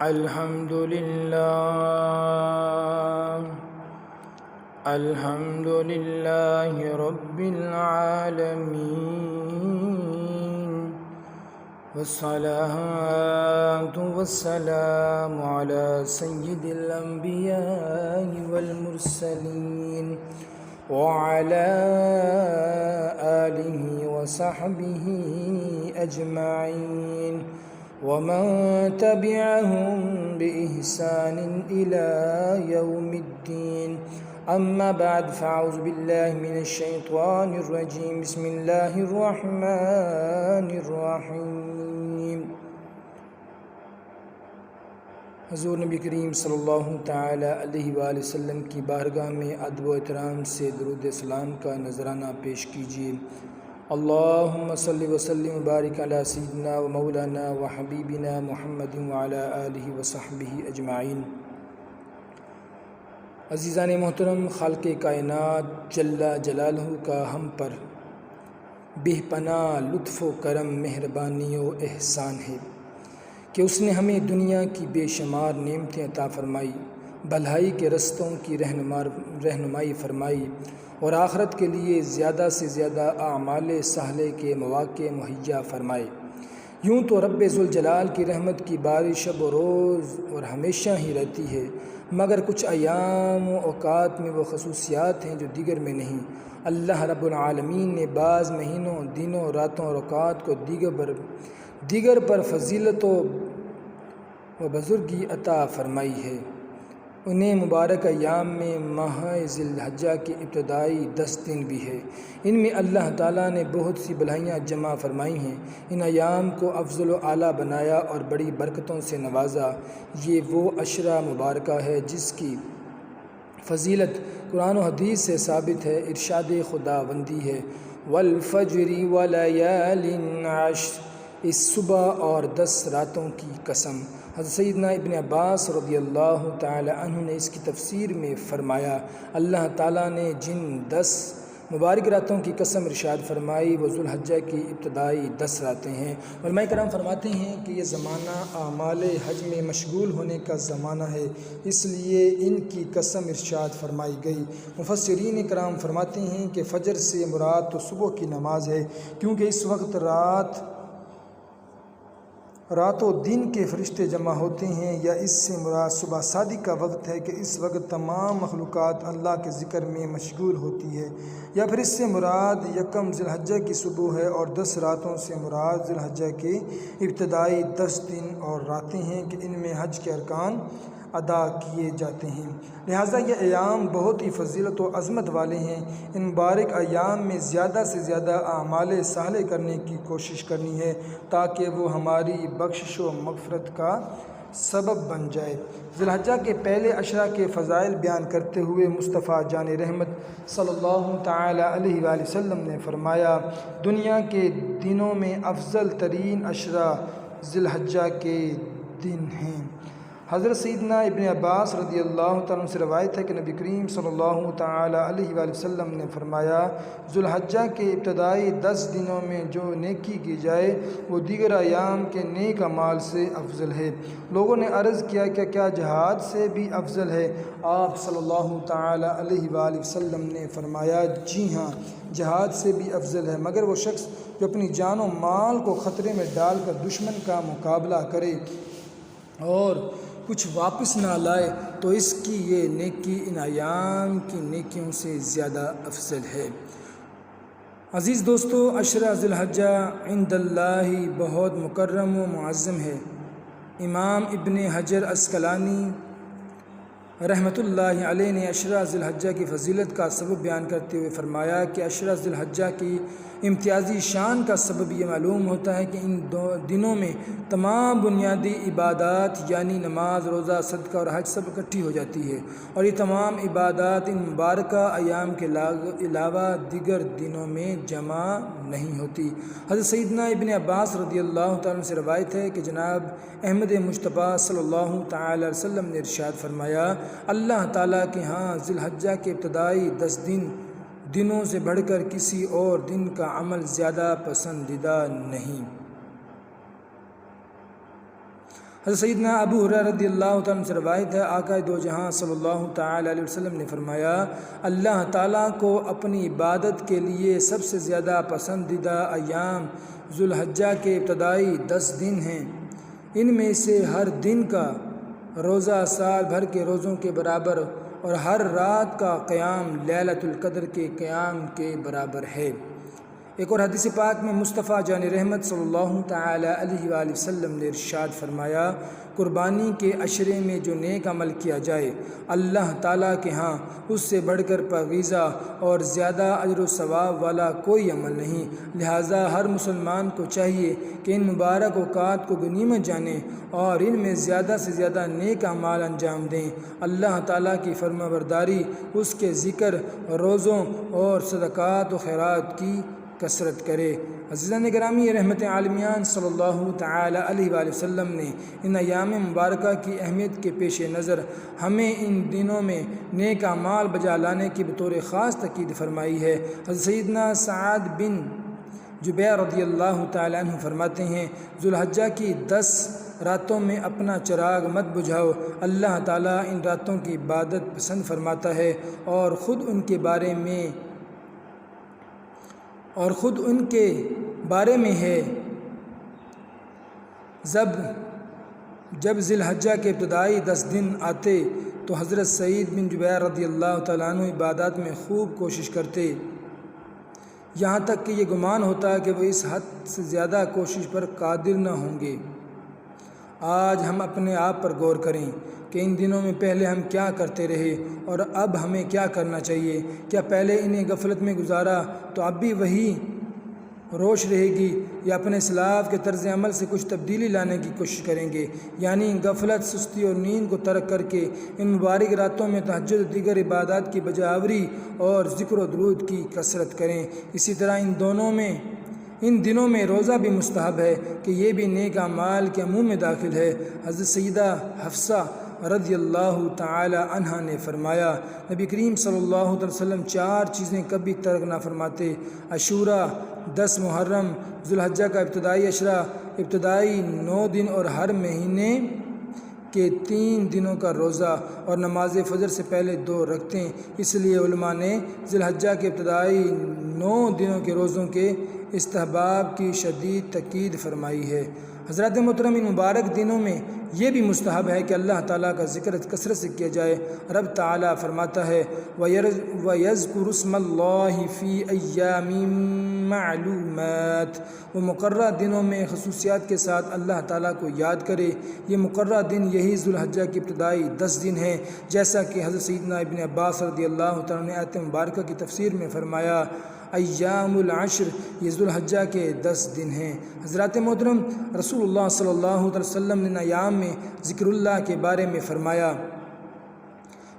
الحمد لله الحمد لله رب العالمين والصلاة والسلام على سيد الأنبياء والمرسلين وعلى آله وصحبه أجمعين ومن تبعهم بإحسان إلى يوم الدين أما بعد فأعوذ بالله من الشيطان الرجيم بسم الله الرحمن الرحيم حضور نبی کریم صلی اللہ تعالی علیہ وآلہ وسلم کی بارگاہ میں ادب و احترام سے درود سلام کا نذرانہ پیش کیجیے۔ اللہم صلی وسلم وبارک علی سیدنا و مولانا و حبیبنا محمد وعلی آلہ وصحبہ اجمعین۔ عزیزان محترم، خالق کائنات جل جلالہ کا ہم پر بے پناہ لطف و کرم، مہربانی و احسان ہے کہ اس نے ہمیں دنیا کی بے شمار نعمتیں عطا فرمائی، بھلائی کے رستوں کی رہنمائی فرمائی اور آخرت کے لیے زیادہ سے زیادہ اعمال صالحہ کے مواقع مہیا فرمائے۔ یوں تو رب ذوالجلال کی رحمت کی بارش شب و روز اور ہمیشہ ہی رہتی ہے، مگر کچھ ایام و اوقات میں وہ خصوصیات ہیں جو دیگر میں نہیں۔ اللہ رب العالمین نے بعض مہینوں، دنوں، راتوں اور اوقات کو دیگر پر فضیلت و بزرگی عطا فرمائی ہے۔ انہیں مبارک ایام میں ماہ ذی الحجہ کے ابتدائی 10 دن بھی ہے۔ ان میں اللہ تعالیٰ نے بہت سی بھلائیاں جمع فرمائی ہیں۔ ان ایام کو افضل و اعلیٰ بنایا اور بڑی برکتوں سے نوازا۔ یہ وہ عشرہ مبارکہ ہے جس کی فضیلت قرآن و حدیث سے ثابت ہے۔ ارشاد خداوندی ہے والفجر ولیال عشر، اس صبح اور 10 راتوں کی قسم۔ حضرت سیدنا ابن عباس رضی اللہ تعالی عنہ نے اس کی تفسیر میں فرمایا، اللہ تعالیٰ نے جن 10 مبارک راتوں کی قسم ارشاد فرمائی وہ ذوالحجہ کی ابتدائی 10 راتیں ہیں۔ علماء کرام فرماتے ہیں کہ یہ زمانہ اعمال حج میں مشغول ہونے کا زمانہ ہے، اس لیے ان کی قسم ارشاد فرمائی گئی۔ مفسرین کرام فرماتے ہیں کہ فجر سے مراد تو صبح کی نماز ہے، کیونکہ اس وقت رات و دن کے فرشتے جمع ہوتے ہیں، یا اس سے مراد صبح صادق کا وقت ہے کہ اس وقت تمام مخلوقات اللہ کے ذکر میں مشغول ہوتی ہے، یا پھر اس سے مراد یکم ذی الحجہ کی صبح ہے، اور 10 راتوں سے مراد ذی الحجہ کے ابتدائی 10 دن اور راتیں ہیں کہ ان میں حج کے ارکان ادا کیے جاتے ہیں۔ لہٰذا یہ ایام بہت ہی فضیلت و عظمت والے ہیں۔ ان مبارک ایام میں زیادہ سے زیادہ اعمال صالح کرنے کی کوشش کرنی ہے تاکہ وہ ہماری بخشش و مغفرت کا سبب بن جائے۔ ذی الحجہ کے پہلے عشرہ کے فضائل بیان کرتے ہوئے مصطفیٰ جان رحمت صلی اللہ تعالی علیہ وآلہ وسلم نے فرمایا، دنیا کے دنوں میں افضل ترین عشرہ ذی الحجہ کے دن ہیں۔ حضرت سیدنا ابن عباس رضی اللہ تعالیٰ عنہ سے روایت ہے کہ نبی کریم صلی اللہ تعالی علیہ وآلہ وسلم نے فرمایا، ذوالحجہ کے ابتدائی 10 دنوں میں جو نیکی کی جائے وہ دیگر ایام کے نیک اعمال سے افضل ہے۔ لوگوں نے عرض کیا کہ کیا جہاد سے بھی افضل ہے؟ آپ صلی اللہ تعالی علیہ وآلہ وسلم نے فرمایا، جی ہاں، جہاد سے بھی افضل ہے، مگر وہ شخص جو اپنی جان و مال کو خطرے میں ڈال کر دشمن کا مقابلہ کرے اور کچھ واپس نہ لائے تو اس کی یہ نیکی ان ایام کی نیکیوں سے زیادہ افضل ہے۔ عزیز دوستو، عشرہ ذی الحجہ عند اللہ بہت مکرم و معظم ہے۔ امام ابن حجر عسقلانی رحمۃ اللہ علیہ نے عشرہ ذی الحجہ کی فضیلت کا سبب بیان کرتے ہوئے فرمایا کہ عشرہ ذی الحجہ کی امتیازی شان کا سبب یہ معلوم ہوتا ہے کہ ان دنوں میں تمام بنیادی عبادات یعنی نماز، روزہ، صدقہ اور حج سب اکٹھی ہو جاتی ہے، اور یہ تمام عبادات ان مبارکہ ایام کے علاوہ دیگر دنوں میں جمع نہیں ہوتی۔ حضرت سیدنا ابن عباس رضی اللہ تعالیٰ عنہ سے روایت ہے کہ جناب احمد مجتبیٰ صلی اللہ تعالی علیہ وسلم نے ارشاد فرمایا، اللہ تعالیٰ کے ہاں ذی الحجہ کے ابتدائی 10 دنوں سے بڑھ کر کسی اور دن کا عمل زیادہ پسندیدہ نہیں۔ حضرت سیدنا ابو ہریرہ رضی اللہ تعالیٰ عنہ سے روایت ہے، آقا دو جہاں صلی اللہ تعالیٰ علیہ وسلم نے فرمایا، اللہ تعالیٰ کو اپنی عبادت کے لیے سب سے زیادہ پسندیدہ ایام ذوالحجہ کے ابتدائی 10 دن ہیں۔ ان میں سے ہر دن کا روزہ سال بھر کے روزوں کے برابر اور ہر رات کا قیام لیلۃ القدر کے قیام کے برابر ہے۔ ایک اور حدیث پاک میں مصطفیٰ جان رحمت صلی اللہ تعالی علیہ وآلہ وسلم نے ارشاد فرمایا، قربانی کے عشرے میں جو نیک عمل کیا جائے اللہ تعالیٰ کے ہاں اس سے بڑھ کر پاکیزہ اور زیادہ اجر و ثواب والا کوئی عمل نہیں۔ لہٰذا ہر مسلمان کو چاہیے کہ ان مبارک اوقات کو غنیمت جانیں اور ان میں زیادہ سے زیادہ نیک اعمال انجام دیں۔ اللہ تعالیٰ کی فرما برداری، اس کے ذکر، روزوں اور صدقات و خیرات کی کثرت کرے۔ عزیزان گرامی، رحمت عالمیان صلی اللہ تعالی علیہ وآلہ وسلم نے ان ایام مبارکہ کی اہمیت کے پیش نظر ہمیں ان دنوں میں نیک اعمال بجا لانے کی بطور خاص تاکید فرمائی ہے۔ حضرت سیدنا سعد بن جبیر رضی اللہ تعالی عنہ فرماتے ہیں، ذوالحجہ کی 10 راتوں میں اپنا چراغ مت بجھاؤ، اللہ تعالیٰ ان راتوں کی عبادت پسند فرماتا ہے اور خود ان کے بارے میں ہے۔ جب ذی الحجہ کے ابتدائی 10 دن آتے تو حضرت سعید بن جبیر رضی اللہ تعالیٰ عنہ عبادات میں خوب کوشش کرتے، یہاں تک کہ یہ گمان ہوتا کہ وہ اس حد سے زیادہ کوشش پر قادر نہ ہوں گے۔ آج ہم اپنے آپ پر غور کریں کہ ان دنوں میں پہلے ہم کیا کرتے رہے اور اب ہمیں کیا کرنا چاہیے۔ کیا پہلے انہیں غفلت میں گزارا تو اب بھی وہی روش رہے گی، یا اپنے اسلاف کے طرز عمل سے کچھ تبدیلی لانے کی کوشش کریں گے؟ یعنی غفلت، سستی اور نیند کو ترک کر کے ان مبارک راتوں میں تہجد و دیگر عبادات کی بجاوری اور ذکر و درود کی کثرت کریں۔ اسی طرح ان دنوں میں روزہ بھی مستحب ہے کہ یہ بھی نیک اعمال کے عموم میں داخل ہے۔ حضرت سیدہ حفصہ رضی اللہ تعالی عنہا نے فرمایا، نبی کریم صلی اللہ علیہ وسلم 4 چیزیں کبھی ترک نہ فرماتے: عاشوراء، 10 محرم، ذوالحجہ کا ابتدائی عشرہ، ابتدائی 9 دن اور ہر مہینے کے 3 دنوں کا روزہ اور نماز فجر سے پہلے 2 رکعتیں۔ اس لیے علماء نے ذوالحجہ کے ابتدائی 9 دنوں کے روزوں کے استحباب کی شدید تاکید فرمائی ہے۔ حضرات محترم، ان مبارک دنوں میں یہ بھی مستحب ہے کہ اللہ تعالیٰ کا ذکر کثرت سے کیا جائے۔ رب تعالیٰ فرماتا ہے، وَيَذْكُرُ اسْمَ اللَّهِ فِي أَيَّامٍ مَّعْلُومَاتٍ، وہ مقررہ دنوں میں خصوصیات کے ساتھ اللہ تعالیٰ کو یاد کرے۔ یہ مقررہ دن یہی ذوالحجہ کی ابتدائی 10 دن ہیں، جیسا کہ حضرت سیدنا ابن عباس رضی اللہ تعالیٰ نے آیت مبارکہ کی تفسیر میں فرمایا، ایام العشر، یہ ذوالحجہ کے 10 دن ہیں۔ حضرات محترم، رسول اللہ صلی اللہ علیہ وسلم نے ان ایام میں ذکر اللہ کے بارے میں فرمایا،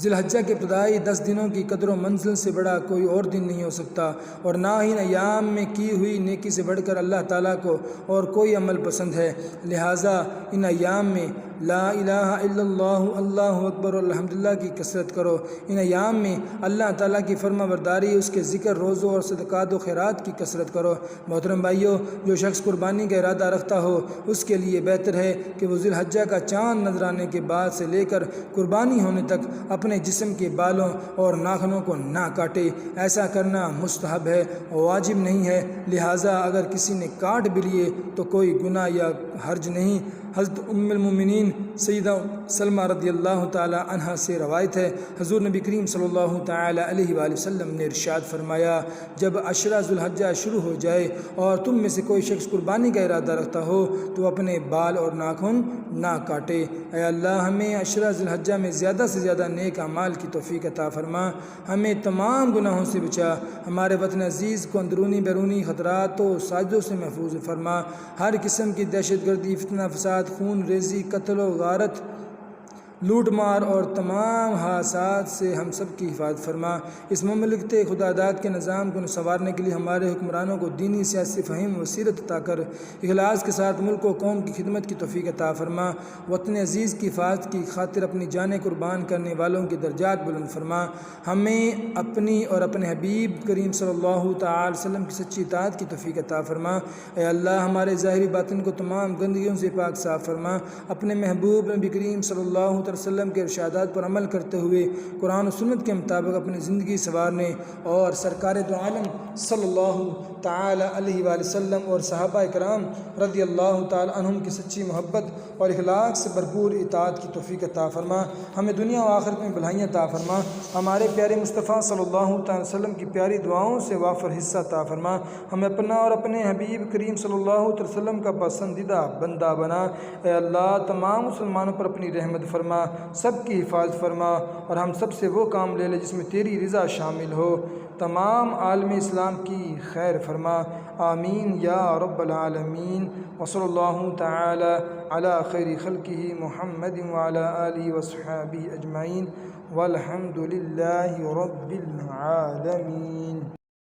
ذوالحجہ کے ابتدائی 10 دنوں کی قدر و منزل سے بڑا کوئی اور دن نہیں ہو سکتا، اور نہ ہی ان ایام میں کی ہوئی نیکی سے بڑھ کر اللہ تعالیٰ کو اور کوئی عمل پسند ہے۔ لہٰذا ان ایام میں لا الہ الا اللہ، اللہ اکبر اور الحمدللہ کی کثرت کرو۔ ان ایام میں اللہ تعالیٰ کی فرما برداری، اس کے ذکر، روزوں اور صدقات و خیرات کی کثرت کرو۔ محترم بھائیو، جو شخص قربانی کا ارادہ رکھتا ہو اس کے لیے بہتر ہے کہ وہ ذوالحجہ کا چاند نظر آنے کے بعد سے لے کر قربانی ہونے تک اپنے جسم کے بالوں اور ناخنوں کو نہ کاٹے۔ ایسا کرنا مستحب ہے، واجب نہیں ہے۔ لہٰذا اگر کسی نے کاٹ بھی لیے تو کوئی گناہ یا حرج نہیں۔ حضرت ام المومنین سیدہ سلمہ رضی اللہ تعالی عنہا سے روایت ہے، حضور نبی کریم صلی اللہ تعالی علیہ وآلہ وسلم نے ارشاد فرمایا، جب عشرہ ذوالحجہ شروع ہو جائے اور تم میں سے کوئی شخص قربانی کا ارادہ رکھتا ہو تو اپنے بال اور ناخن نہ کاٹے۔ اے اللہ، ہمیں عشرہ ذوالحجہ میں زیادہ سے زیادہ نیک اعمال کی توفیق عطا فرما، ہمیں تمام گناہوں سے بچا، ہمارے وطن عزیز کو اندرونی بیرونی خطرات و سازشوں سے محفوظ فرما، ہر قسم کی دہشت گردی، فتنہ فساد، خون ریزی، قتل و غارت لوٹ مار اور تمام حادثات سے ہم سب کی حفاظت فرما۔ اس مملکت خدا داد کے نظام کو سنوارنے کے لیے ہمارے حکمرانوں کو دینی سیاسی فہم و بصیرت عطا کر اخلاص کے ساتھ ملک و قوم کی خدمت کی توفیق عطا فرما۔ وطن عزیز کی حفاظت کی خاطر اپنی جانیں قربان کرنے والوں کے درجات بلند فرما۔ ہمیں اپنی اور اپنے حبیب کریم صلی اللہ تعالی وسلم کی سچی اطاعت کی توفیق عطا فرما۔ اے اللہ ہمارے ظاہری باطن کو تمام گندگیوں سے پاک صاف فرما۔ اپنے محبوب نبی کریم صلی اللہ علیہ وسلم کے ارشادات پر عمل کرتے ہوئے قرآن و سنت کے مطابق اپنی زندگی سنوارنے اور سرکار دو عالم صلی اللہ تعالی علیہ وآلہ وسلم اور صحابہ کرام رضی اللہ تعالی عنہم کی سچی محبت اور اخلاق سے بھرپور اطاعت کی توفیق عطا فرما۔ ہمیں دنیا و آخرت میں بھلائیاں عطا فرما۔ ہمارے پیارے مصطفیٰ صلی اللہ تعالی وسلم کی پیاری دعاؤں سے وافر حصہ عطا فرما۔ ہمیں اپنا اور اپنے حبیب کریم صلی اللہ علیہ وسلم کا پسندیدہ بندہ بنا۔ اے اللہ تمام مسلمانوں پر اپنی رحمت فرما، سب کی حفاظت فرما اور ہم سب سے وہ کام لے لے جس میں تیری رضا شامل ہو۔ تمام عالم اسلام کی خیر فرما، آمین یا رب العالمین۔ وصلی اللہ تعالی علی خیر خلقہ محمد وعلی آلہ وصحبہ اجمعین والحمد للہ رب العالمین۔